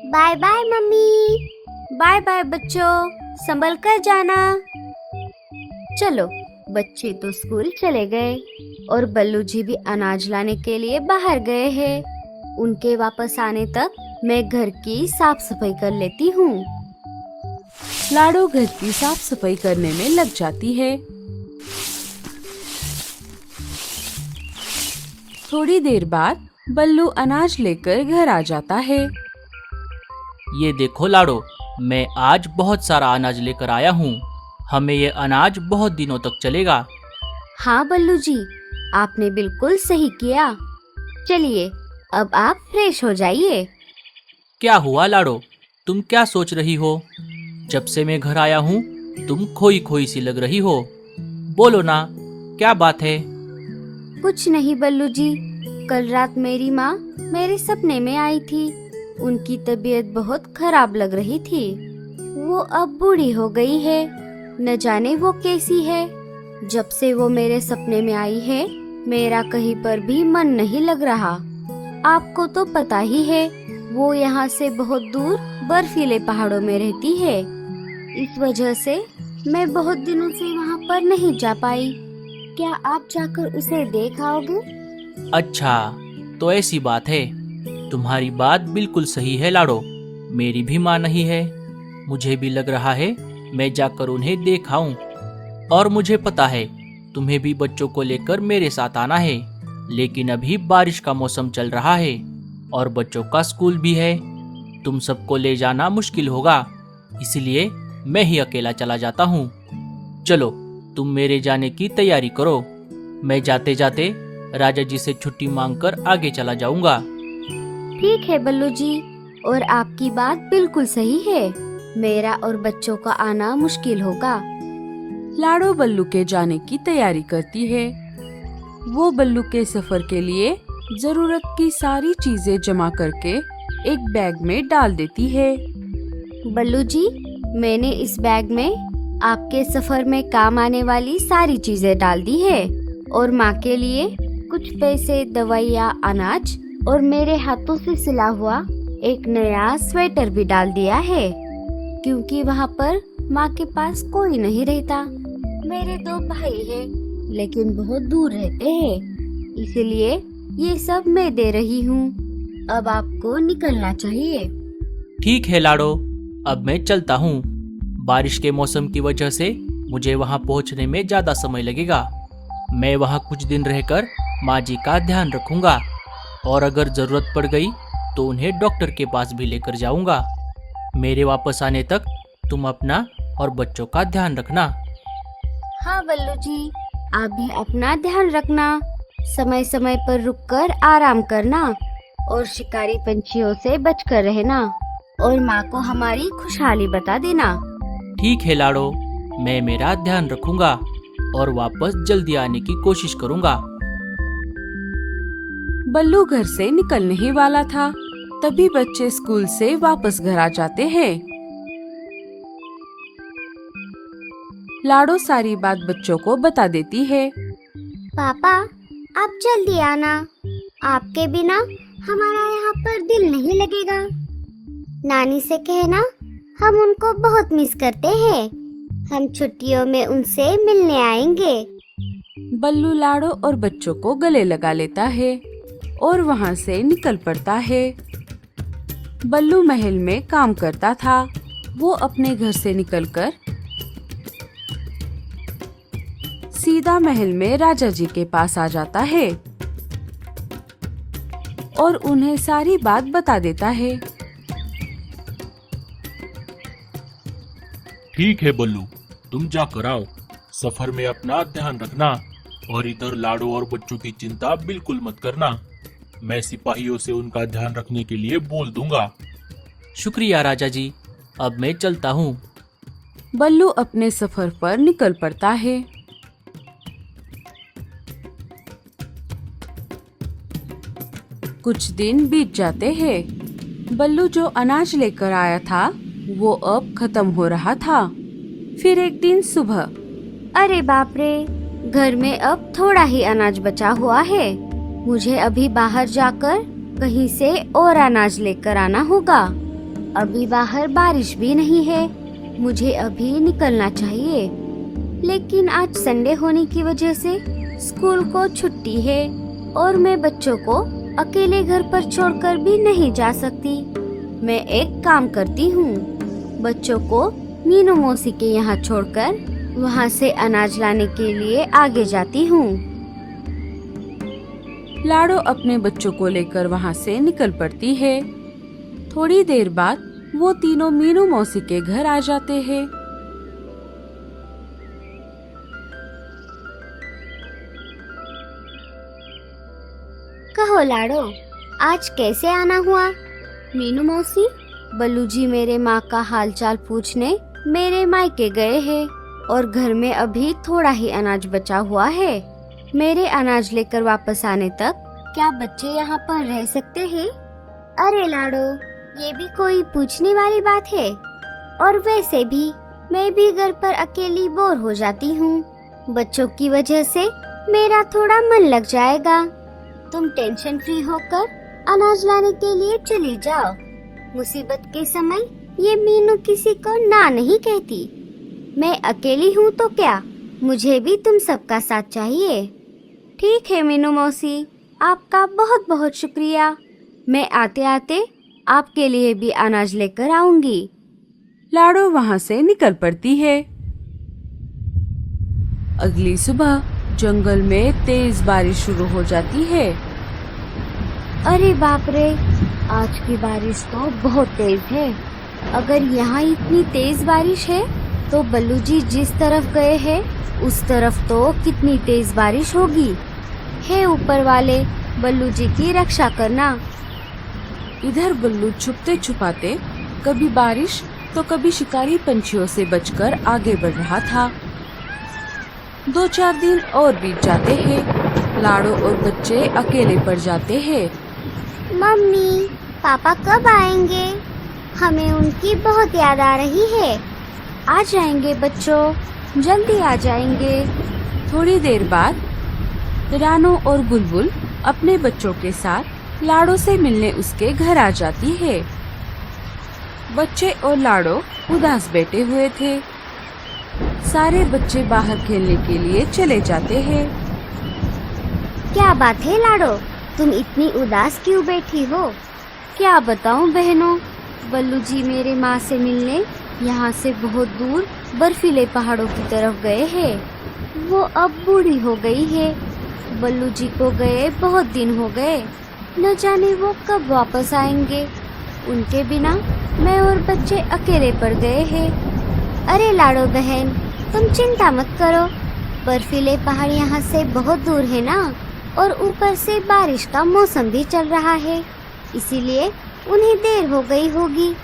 Bye bye mummy. Bye bye बच्चों, संभल कर जाना। चलो, बच्चे तो स्कूल चले गए और बल्लू जी भी अनाज लाने के लिए बाहर गए हैं। उनके वापस आने तक मैं घर की साफ सफाई कर लेती हूँ। लाडो घर की साफ सफाई करने में लग जाती है। थोड़ी देर बाद बल्लू अनाज लेकर घर आ जाता है। ये देखो लाडो, मैं आज बहुत सारा अनाज लेकर आया हूँ। हमें ये अनाज बहुत दिनों तक चलेगा। हाँ बल्लू जी, आपने बिल्कुल सही किया। चलिए, अब आप फ्रेश हो जाइए। क्या हुआ लाडो, तुम क्या सोच रही हो? जब से मैं घर आया हूँ तुम खोई खोई सी लग रही हो। बोलो ना, क्या बात है? कुछ नहीं बल्लू जी, कल रात मेरी माँ मेरे सपने में आई थी। उनकी तबीयत बहुत खराब लग रही थी। वो अब बूढ़ी हो गई है, न जाने वो कैसी है। जब से वो मेरे सपने में आई है, मेरा कहीं पर भी मन नहीं लग रहा। आपको तो पता ही है, वो यहाँ से बहुत दूर बर्फीले पहाड़ों में रहती है। इस वजह से मैं बहुत दिनों से वहाँ पर नहीं जा पाई। क्या आप जाकर उसे देख आओगे? अच्छा, तो ऐसी बात है। तुम्हारी बात बिल्कुल सही है लाडो, मेरी भी माँ नहीं है। मुझे भी लग रहा है मैं जाकर उन्हें देख आऊं। और मुझे पता है तुम्हें भी बच्चों को लेकर मेरे साथ आना है, लेकिन अभी बारिश का मौसम चल रहा है और बच्चों का स्कूल भी है। तुम सबको ले जाना मुश्किल होगा, इसलिए मैं ही अकेला चला जाता हूँ। चलो, तुम मेरे जाने की तैयारी करो। मैं जाते जाते राजा जी से छुट्टी मांगकर आगे चला जाऊंगा। ठीक है बल्लू जी, और आपकी बात बिल्कुल सही है। मेरा और बच्चों का आना मुश्किल होगा। लाडो बल्लू के जाने की तैयारी करती है। वो बल्लू के सफर के लिए जरूरत की सारी चीजें जमा करके एक बैग में डाल देती है। बल्लू जी, मैंने इस बैग में आपके सफर में काम आने वाली सारी चीजें डाल दी है और माँ के लिए कुछ पैसे, दवाइयाँ, अनाज और मेरे हाथों से सिला हुआ एक नया स्वेटर भी डाल दिया है, क्योंकि वहाँ पर माँ के पास कोई नहीं रहता। मेरे 2 भाई हैं, लेकिन बहुत दूर रहते हैं, इसलिए ये सब मैं दे रही हूँ। अब आपको निकलना चाहिए। ठीक है लाडो, अब मैं चलता हूँ। बारिश के मौसम की वजह से मुझे वहाँ पहुँचने में ज्यादा समय लगेगा। मैं वहाँ कुछ दिन रहकर माँ जी का ध्यान रखूंगा और अगर जरूरत पड़ गई तो उन्हें डॉक्टर के पास भी लेकर जाऊंगा। मेरे वापस आने तक तुम अपना और बच्चों का ध्यान रखना। हाँ बल्लू जी, आप भी अपना ध्यान रखना। समय समय पर रुककर आराम करना और शिकारी पंछियों से बचकर रहना और माँ को हमारी खुशहाली बता देना। ठीक है लाडो, मैं मेरा ध्यान रखूंगा और वापस जल्दी आने की कोशिश करूंगा। बल्लू घर से निकलने ही वाला था, तभी बच्चे स्कूल से वापस घर आ जाते हैं। लाडो सारी बात बच्चों को बता देती है। पापा, आप जल्दी आना। आपके बिना हमारा यहाँ पर दिल नहीं लगेगा। नानी से कहना हम उनको बहुत मिस करते हैं। हम छुट्टियों में उनसे मिलने आएंगे। बल्लू लाडो और बच्चों को गले लगा लेता है और वहाँ से निकल पड़ता है। बल्लू महल में काम करता था। वो अपने घर से निकलकर सीधा महल में राजा जी के पास आ जाता है और उन्हें सारी बात बता देता है। ठीक है बल्लू, तुम जाकर आओ। सफर में अपना ध्यान रखना और इधर लाडो और बच्चों की चिंता बिल्कुल मत करना। मैं सिपाहियों से उनका ध्यान रखने के लिए बोल दूंगा। शुक्रिया राजा जी, अब मैं चलता हूँ। बल्लू अपने सफर पर निकल पड़ता है। कुछ दिन बीत जाते हैं। बल्लू जो अनाज लेकर आया था वो अब खत्म हो रहा था। फिर एक दिन सुबह, अरे बाप रे, घर में अब थोड़ा ही अनाज बचा हुआ है। मुझे अभी बाहर जाकर कहीं से और अनाज लेकर आना होगा। अभी बाहर बारिश भी नहीं है, मुझे अभी निकलना चाहिए। लेकिन आज संडे होने की वजह से स्कूल को छुट्टी है और मैं बच्चों को अकेले घर पर छोड़कर भी नहीं जा सकती। मैं एक काम करती हूँ, बच्चों को मीनू मौसी के यहाँ छोड़कर वहाँ से अनाज लाने के लिए आगे जाती हूँ। लाडो अपने बच्चों को लेकर वहाँ से निकल पड़ती है। थोड़ी देर बाद वो तीनों मीनू मौसी के घर आ जाते हैं। कहो लाडो, आज कैसे आना हुआ? मीनू मौसी, बल्लू जी मेरे माँ का हालचाल पूछने मेरे मायके गए हैं और घर में अभी थोड़ा ही अनाज बचा हुआ है। मेरे अनाज लेकर वापस आने तक क्या बच्चे यहाँ पर रह सकते हैं? अरे लाडो, ये भी कोई पूछने वाली बात है? और वैसे भी मैं भी घर पर अकेली बोर हो जाती हूँ। बच्चों की वजह से मेरा थोड़ा मन लग जाएगा। तुम टेंशन फ्री होकर अनाज लाने के लिए चली जाओ। मुसीबत के समय ये मीनू किसी को ना नहीं कहती। मैं अकेली हूँ तो क्या, मुझे भी तुम सबका साथ चाहिए। ठीक है मीनू मौसी, आपका बहुत बहुत शुक्रिया। मैं आते आते आपके लिए भी अनाज लेकर आऊंगी। लाडो वहाँ से निकल पड़ती है। अगली सुबह जंगल में तेज बारिश शुरू हो जाती है। अरे बाप रे, आज की बारिश तो बहुत तेज है। अगर यहाँ इतनी तेज बारिश है तो बल्लू जी जिस तरफ गए हैं उस तरफ तो कितनी तेज बारिश होगी। हे ऊपर वाले, बल्लू जी की रक्षा करना। इधर बल्लू छुपते छुपाते कभी बारिश तो कभी शिकारी पंछियों से बचकर आगे बढ़ रहा था। 2-4 दिन और बीत जाते हैं। लाडो और बच्चे अकेले पड़ जाते हैं। मम्मी, पापा कब आएंगे? हमें उनकी बहुत याद आ रही है। आ जाएंगे बच्चों, जल्दी आ जाएंगे। थोड़ी देर बाद रानो और बुलबुल अपने बच्चों के साथ लाडो से मिलने उसके घर आ जाती है। बच्चे और लाडो उदास बैठे हुए थे। सारे बच्चे बाहर खेलने के लिए चले जाते हैं। क्या बात है लाडो, तुम इतनी उदास क्यों बैठी हो? क्या बताऊं बहनों, बल्लू जी मेरे माँ से मिलने यहाँ से बहुत दूर बर्फीले पहाड़ों की तरफ गए हैं। वो अब बूढ़ी हो गई है। बल्लू जी को गए बहुत दिन हो गए, न जाने वो कब वापस आएंगे। उनके बिना मैं और बच्चे अकेले पड़ गए हैं। अरे लाडो बहन, तुम चिंता मत करो। बर्फीले पहाड़ यहाँ से बहुत दूर है ना, और ऊपर से बारिश का मौसम भी चल रहा है, इसीलिए उन्हें देर हो गई होगी।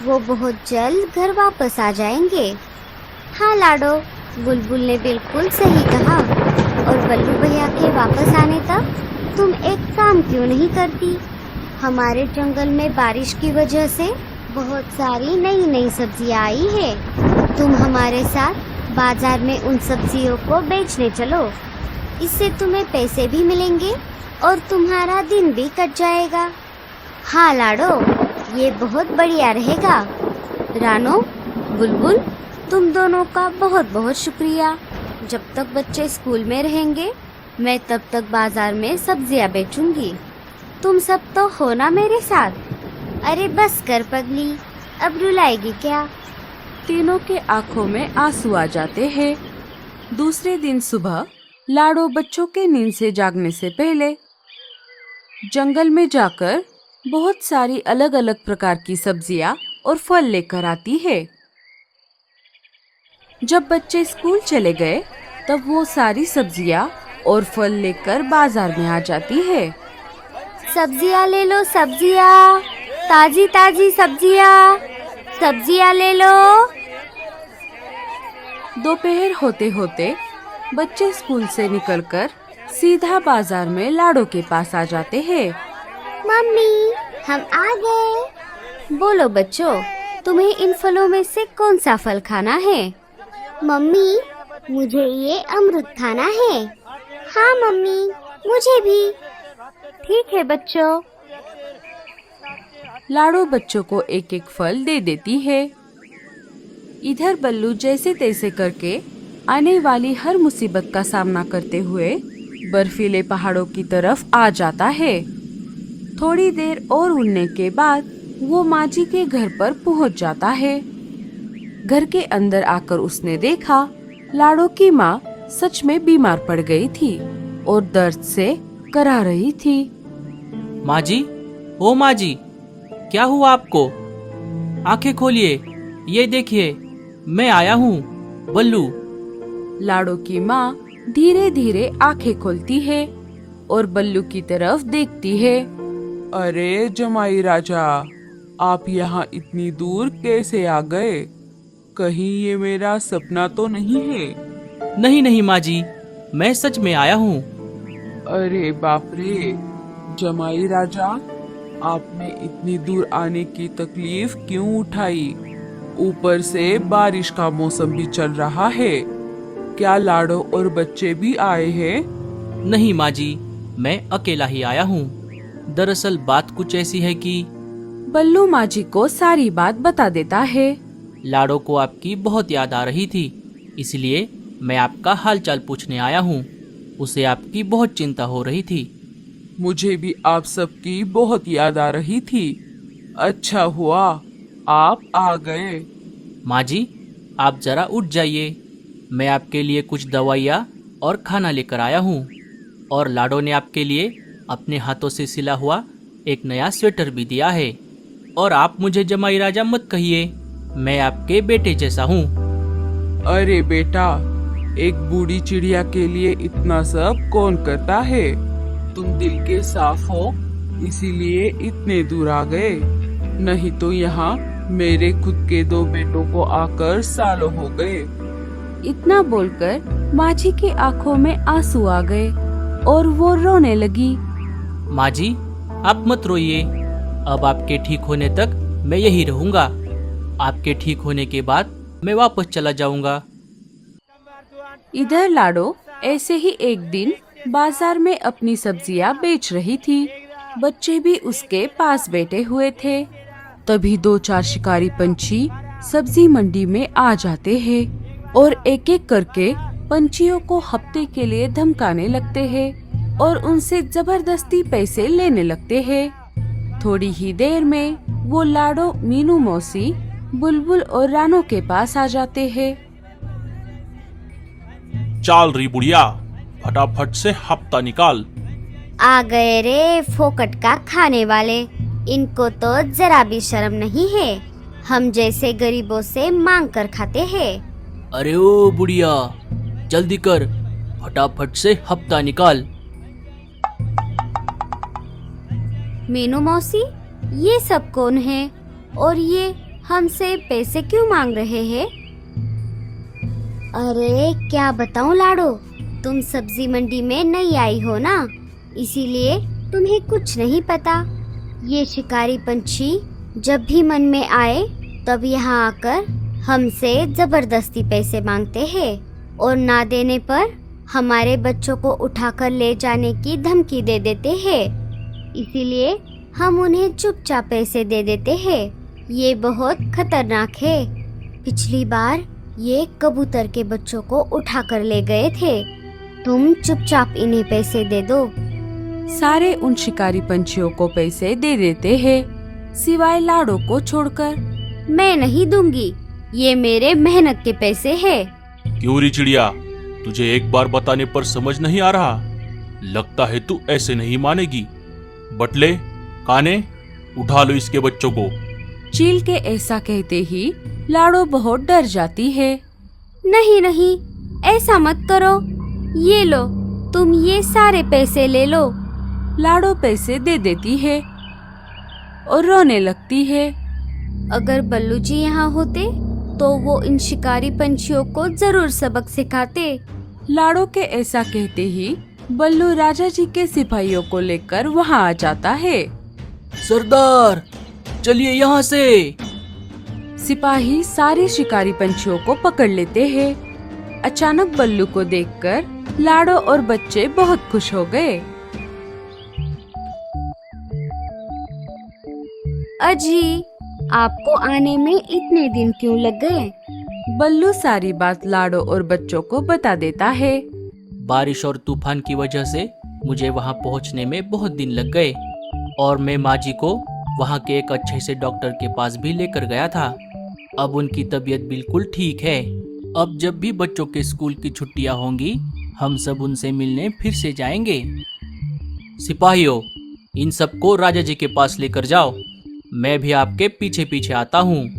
वो बहुत जल्द घर वापस आ जाएंगे। हाँ लाडो, बुलबुल ने बिल्कुल सही कहा। और बल्लू भैया के वापस आने तक तुम एक काम क्यों नहीं करती? हमारे जंगल में बारिश की वजह से बहुत सारी नई नई सब्जियां आई है। तुम हमारे साथ बाजार में उन सब्जियों को बेचने चलो। इससे तुम्हें पैसे भी मिलेंगे और तुम्हारा दिन भी कट जाएगा। हाँ लाडो, ये बहुत बढ़िया रहेगा। रानो, बुलबुल, तुम दोनों का बहुत बहुत शुक्रिया। जब तक बच्चे स्कूल में रहेंगे मैं तब तक बाजार में सब्जियां बेचूंगी। तुम सब तो हो ना मेरे साथ? अरे बस कर पगली, अब रुलाएगी क्या? तीनों के आंखों में आंसू आ जाते हैं। दूसरे दिन सुबह लाडो बच्चों के नींद से जागने से पहले जंगल में जाकर बहुत सारी अलग अलग प्रकार की सब्जियां और फल लेकर आती है। जब बच्चे स्कूल चले गए तब वो सारी सब्जियां और फल लेकर बाजार में आ जाती है। सब्जियां ले लो, सब्जियां, ताजी ताजी सब्जियां, सब्जियां ले लो। दोपहर होते होते बच्चे स्कूल से निकलकर सीधा बाजार में लाडो के पास आ जाते हैं। मम्मी, हम आ गए। बोलो बच्चों, तुम्हें इन फलों में से कौन सा फल खाना है? मम्मी, मुझे ये अमरूद खाना है। हाँ मम्मी, मुझे भी। ठीक है बच्चों। लाडो बच्चों को एक एक फल दे देती है। इधर बल्लू जैसे तैसे करके आने वाली हर मुसीबत का सामना करते हुए बर्फीले पहाड़ों की तरफ आ जाता है। थोड़ी देर और उड़ने के बाद वो माजी के घर पर पहुंच जाता है। घर के अंदर आकर उसने देखा लाडो की माँ सच में बीमार पड़ गई थी और दर्द से करा रही थी। माँ जी, ओ माँ जी, क्या हुआ आपको? आंखें खोलिए, ये देखिए मैं आया हूँ, बल्लू। लाडो की माँ धीरे धीरे आंखें खोलती है और बल्लू की तरफ देखती है। अरे जमाई राजा, आप यहाँ इतनी दूर कैसे आ गए? कहीं ये मेरा सपना तो नहीं है? नहीं नहीं माँ जी, मैं सच में आया हूँ। अरे बाप रे जमाई राजा, आपने इतनी दूर आने की तकलीफ क्यों उठाई? ऊपर से बारिश का मौसम भी चल रहा है। क्या लाडो और बच्चे भी आए हैं? नहीं माँ जी, मैं अकेला ही आया हूँ। दरअसल बात कुछ ऐसी है कि बल्लू माजी को सारी बात बता देता है। लाडो को आपकी बहुत याद आ रही थी, इसलिए मैं आपका हालचाल पूछने आया हूँ। उसे आपकी बहुत चिंता हो रही थी। मुझे भी आप सबकी बहुत याद आ रही थी। अच्छा हुआ आप आ गए। माँ जी, आप जरा उठ जाइए, मैं आपके लिए कुछ दवाइयाँ और खाना लेकर आया हूँ। और लाडो ने आपके लिए अपने हाथों से सिला हुआ एक नया स्वेटर भी दिया है। और आप मुझे जमाई राजा मत कहिए, मैं आपके बेटे जैसा हूँ। अरे बेटा, एक बूढ़ी चिड़िया के लिए इतना सब कौन करता है? तुम दिल के साफ हो, इसीलिए इतने दूर आ गए। नहीं तो यहाँ मेरे खुद के 2 बेटों को आकर सालों हो गए। इतना बोलकर माजी की आंखों में आंसू आ गए और वो रोने लगी। माँ जी, आप मत रोइए, अब आपके ठीक होने तक मैं यही रहूंगा। आपके ठीक होने के बाद मैं वापस चला जाऊंगा। इधर लाडो ऐसे ही एक दिन बाजार में अपनी सब्जियां बेच रही थी। बच्चे भी उसके पास बैठे हुए थे। तभी 2-4 शिकारी पंछी सब्जी मंडी में आ जाते हैं और एक एक करके पंछियों को हफ्ते के लिए धमकाने लगते हैं और उनसे जबरदस्ती पैसे लेने लगते हैं। थोड़ी ही देर में वो लाडो, मीनू मौसी, बुलबुल और रानो के पास आ जाते हैं। चाल रही बुढ़िया, फटाफट से हफ्ता निकाल। आ गए रे फोकट का खाने वाले, इनको तो जरा भी शर्म नहीं है। हम जैसे गरीबों से मांग कर खाते हैं। अरे ओ बुढ़िया, जल्दी कर, फटाफट से हफ्ता निकाल। मीनू मौसी, ये सब कौन है और ये हमसे पैसे क्यों मांग रहे हैं? अरे क्या बताऊं लाडो, तुम सब्जी मंडी में नई आई हो ना, इसीलिए तुम्हें कुछ नहीं पता। ये शिकारी पंछी जब भी मन में आए तब यहाँ आकर हमसे जबरदस्ती पैसे मांगते हैं और ना देने पर हमारे बच्चों को उठाकर ले जाने की धमकी दे देते हैं। इसीलिए हम उन्हें चुपचाप पैसे दे देते हैं। ये बहुत खतरनाक है। पिछली बार ये कबूतर के बच्चों को उठाकर ले गए थे। तुम चुपचाप इन्हें पैसे दे दो। सारे उन शिकारी पंछियों को पैसे दे देते हैं, सिवाय लाडो को छोड़कर। मैं नहीं दूंगी, ये मेरे मेहनत के पैसे हैं। क्यों री चिड़िया, तुझे एक बार बताने पर समझ नहीं आ रहा? लगता है तू ऐसे नहीं मानेगी। बटले, काने, उठा लो इसके बच्चों को। चील के ऐसा कहते ही लाडो बहुत डर जाती है। नहीं नहीं, ऐसा मत करो। ये लो, तुम ये सारे पैसे ले लो। लाडो पैसे दे देती है और रोने लगती है। अगर बल्लू जी यहाँ होते तो वो इन शिकारी पंछियों को जरूर सबक सिखाते। लाडो के ऐसा कहते ही बल्लू राजा जी के सिपाहियों को लेकर वहाँ आ जाता है। सरदार, चलिए यहाँ से। सिपाही सारे शिकारी पंछियों को पकड़ लेते हैं। अचानक बल्लू को देखकर लाडो और बच्चे बहुत खुश हो गए। अजी, आपको आने में इतने दिन क्यों लग गए? बल्लू सारी बात लाडो और बच्चों को बता देता है। बारिश और तूफान की वजह से मुझे वहां पहुंचने में बहुत दिन लग गए और मैं माँ जी को वहां के एक अच्छे से डॉक्टर के पास भी लेकर गया था। अब उनकी तबीयत बिल्कुल ठीक है। अब जब भी बच्चों के स्कूल की छुट्टियां होंगी हम सब उनसे मिलने फिर से जाएंगे। सिपाहियों, इन सबको राजा जी के पास लेकर जाओ। मैं भी आपके पीछे पीछे आता हूँ।